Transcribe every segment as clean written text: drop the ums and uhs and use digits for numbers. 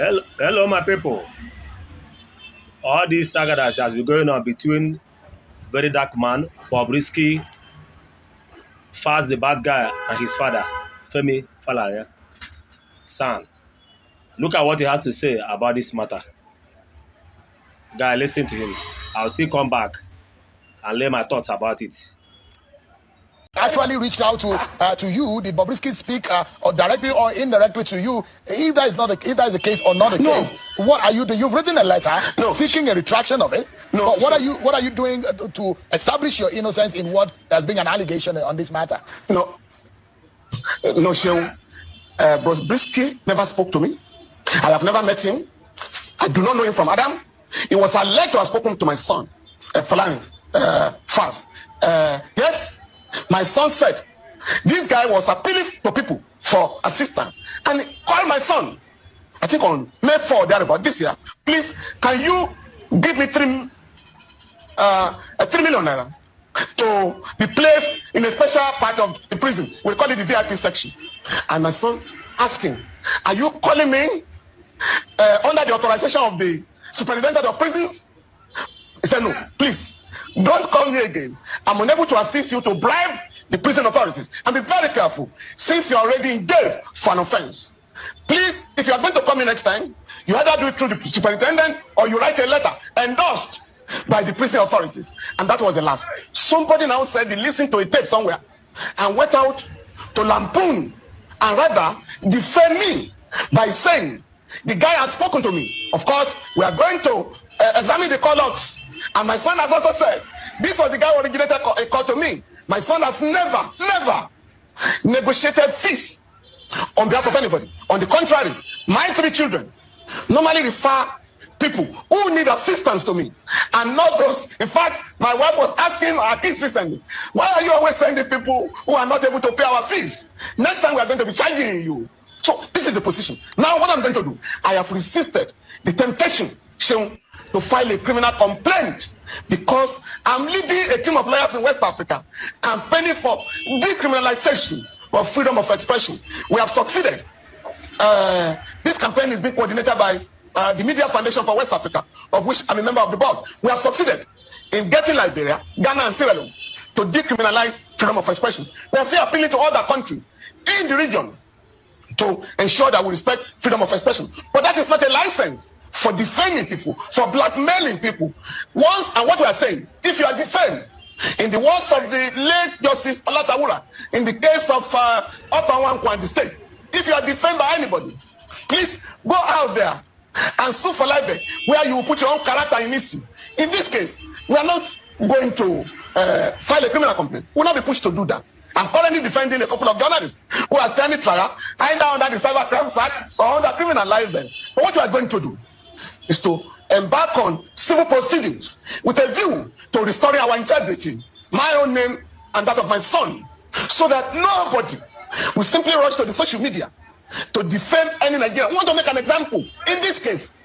Hello, my people. All this saga that has been going on between Very Dark Man, Bobrisky, Fast the bad guy, and his father, Femi Falana, son. Look at what he has to say about this matter. Guy, listen to him. I'll still come back and lay my thoughts about it. Actually reached out to you, did Bobrisky speak or directly or indirectly to you? If that is the case or not the case, what are you doing? You've written a letter seeking a retraction of it. But what are you doing to establish your innocence in what has been an allegation on this matter? No, Sheung. Bobrisky never spoke to me. I have never met him. I do not know him from Adam. It was alleged to have spoken to my son, Falani, Fast. Yes. My son said, this guy was appealing to people for assistance. And he called my son, I think on May 4, about this year. Please, can you give me 3 million naira to be placed in a special part of the prison? We call it the VIP section. And my son asking, are you calling me under the authorization of the superintendent of prisons? He said, no, please. Don't call me again. I'm unable to assist you to bribe the prison authorities. And be very careful, since you're already in jail for an offense. Please, if you are going to come in next time, you either do it through the superintendent or you write a letter endorsed by the prison authorities. And that was the last. Somebody now said he listened to a tape somewhere and went out to lampoon and rather defend me by saying the guy has spoken to me. Of course, we are going to examine the call logs. And my son has also said, this was the guy who originated a call to me. My son has never negotiated fees on behalf of anybody. On the contrary, my 3 children normally refer people who need assistance to me. And not those, in fact, my wife was asking our kids recently, why are you always sending people who are not able to pay our fees? Next time we are going to be charging you. So this is the position. Now what I'm going to do, I have resisted the temptation shown to file a criminal complaint because I'm leading a team of lawyers in West Africa campaigning for decriminalization of freedom of expression. We have succeeded. This campaign is being coordinated by the Media Foundation for West Africa, of which I'm a member of the board. We have succeeded in getting Liberia, Ghana, and Sierra Leone to decriminalize freedom of expression. We are still appealing to other countries in the region to ensure that we respect freedom of expression. But that is not a license for defaming people, for blackmailing people. And what we are saying, if you are defamed, in the words of the late Justice Olatawura, in the case of Otawankwa and the state, if you are defamed by anybody, please go out there and sue for libel, where you will put your own character in issue. In this case, we are not going to file a criminal complaint. We will not be pushed to do that. I'm currently defending a couple of journalists who are standing trial, either under the Cyber Crimes Act or under criminal libel. But what we are going to do is to embark on civil proceedings with a view to restoring our integrity, my own name and that of my son, so that nobody will simply rush to the social media to defend any Nigerian. We want to make an example. In this case,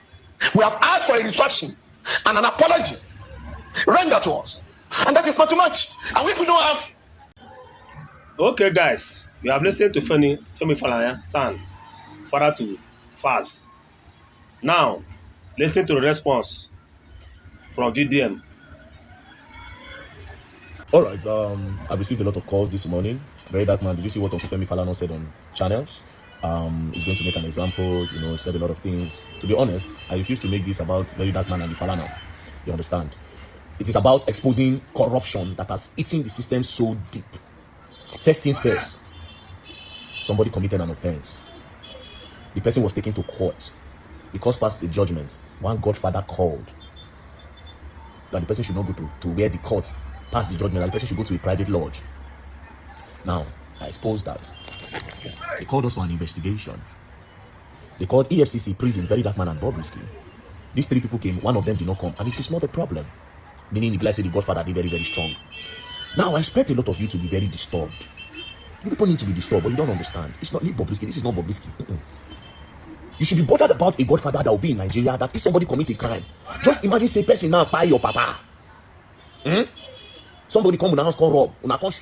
we have asked for a retraction and an apology rendered to us. And that is not too much. And if we don't have... Okay, guys, we have listened to Femi Falana, son, father to Faz. Now, listen to the response from VDM. All right, I've received a lot of calls this morning. Very Dark Man, did you see what Uncle Femi Falana said on channels? He's going to make an example, said a lot of things. To be honest, I refuse to make this about Very Dark Man and the Falanas. You understand? It is about exposing corruption that has eaten the system so deep. First things first, somebody committed an offense. The person was taken to court. The court passed a judgment. One godfather called that the person should not go to where the court passed the judgment, that the person should go to a private lodge. Now, I exposed that. They called us for an investigation. They called EFCC, prison, Very Dark Man, and Bobrisky. These 3 people came, one of them did not come, and it is not a problem. Meaning, the blessed the godfather did very, very strong. Now, I expect a lot of you to be very disturbed. You people need to be disturbed, but you don't understand. It's not Bobrisky. This is not Bobrisky. You should be bothered about a godfather that will be in Nigeria, that if somebody commit a crime, just imagine say person now buy your papa. Somebody come in the house, come rob,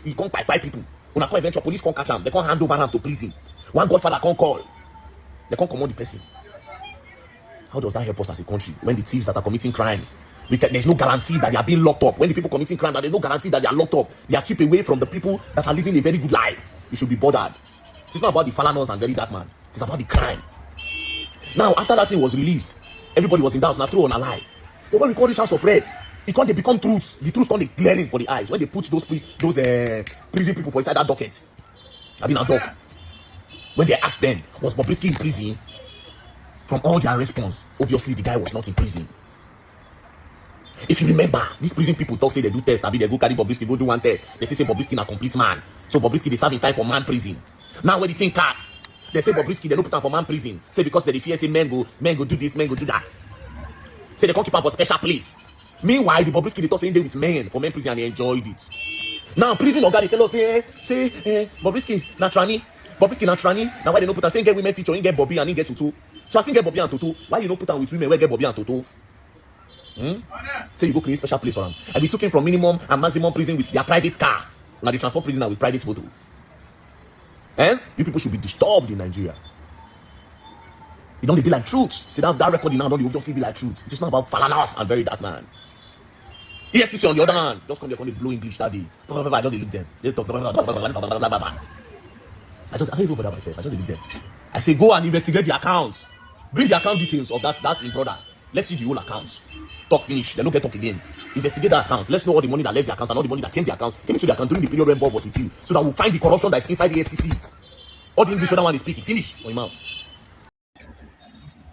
he come buy people. When I eventual police can't catch him, they can't hand over him to prison. One godfather can't call. They can't command the person. How does that help us as a country when the thieves that are committing crimes, there's no guarantee that they are being locked up? When the people committing crime, there's no guarantee that they are locked up. They are kept away from the people that are living a very good life. You should be bothered. It's not about the Falanas and very dark man. It's about the crime. Now, after that thing was released, everybody was in doubt. Now, throw on a lie. But when we call it House of Red, because they become truths, the truth can't be glaring for the eyes. When they put those prison people for inside that docket, I mean, a dock. When they asked them, was Bobrisky in prison? From all their response, obviously the guy was not in prison. If you remember, these prison people talk, say they do test, I mean, they go carry Bobrisky, go do one test. They say Bobrisky a complete man. So Bobrisky, they serve in time for man prison. Now when the thing cast, they say Bobrisky, they don't put him for man prison. Say because they fear, say men go do this, men go do that. Say they can't keep him for special place. Meanwhile, the Bobrisky, they talk saying they with men for men prison and they enjoyed it. Now prison or they tell us, say, Bobrisky, Natrani. Bobrisky Natrani. Now why they don't put him, say get women feature, he get Bobby and he get Tutu. So I think get Bobby and Toto. Why you don't put him with women where get Bobby and Toto? Say you go create special place for him. And we took him from minimum and maximum prison with their private car. Now they transport prisoner with private photo. You people should be disturbed in Nigeria. You don't be like truth. See that recording now, don't you just be like truth. It's not about Falanas and very dark man. EFCC on the other hand, just come there, come blow English that day. I just look them. They talk. I don't even bother myself. I just look them. I say go and investigate the accounts. Bring the account details of that's in brother. Let's see the whole accounts. Talk finish. They don't get talk again. Investigate the accounts. Let's know all the money that left the account and all the money that came to the account. Came into the account during the period when Bob was with you. So that we'll find the corruption that is inside the SCC. All the English other one is speaking. Finish on your mouth.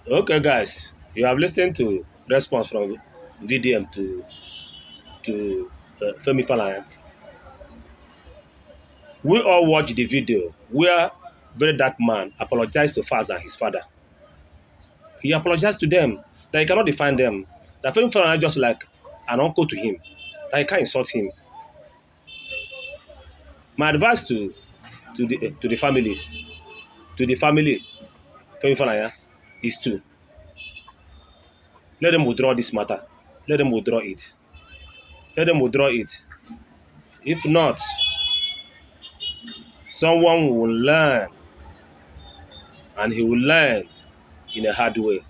Okay, guys, you have listened to response from VDM to Femi Falana. We all watched the video where very dark man apologized to Faz and his father. He apologized to them that he cannot define them. That Femi Falana just like an uncle to him. That he can't insult him. My advice to the families, to the family, Femi Falana, is to let them withdraw this matter. Let them withdraw it. Let them withdraw it. If not, someone will learn, and he will learn in a hard way.